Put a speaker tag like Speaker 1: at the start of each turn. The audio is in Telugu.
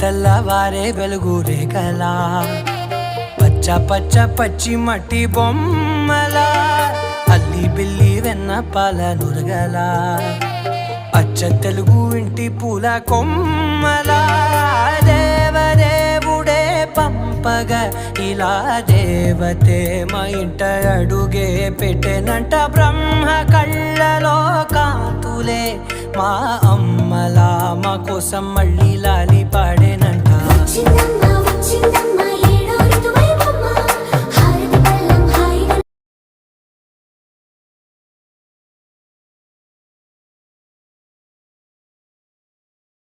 Speaker 1: తెల్లవారే వెలుగు రేఖలా పచ్చ పచ్చ పచ్చి మట్టి బొమ్మలా అల్లి బిల్లి వెన్న పాల నురగలా అచ్చ తెలుగు ఇంటి పూల కొమ్మలా దేవదేవుడే పంపగా ఇలా దేవతే మా ఇంట అడుగే పెట్టెనంట బ్రహ్మ కళ్ళలో కాంతులే మా అమ్మలా మా కోసం మళ్ళీ లాలి పాడేనంట.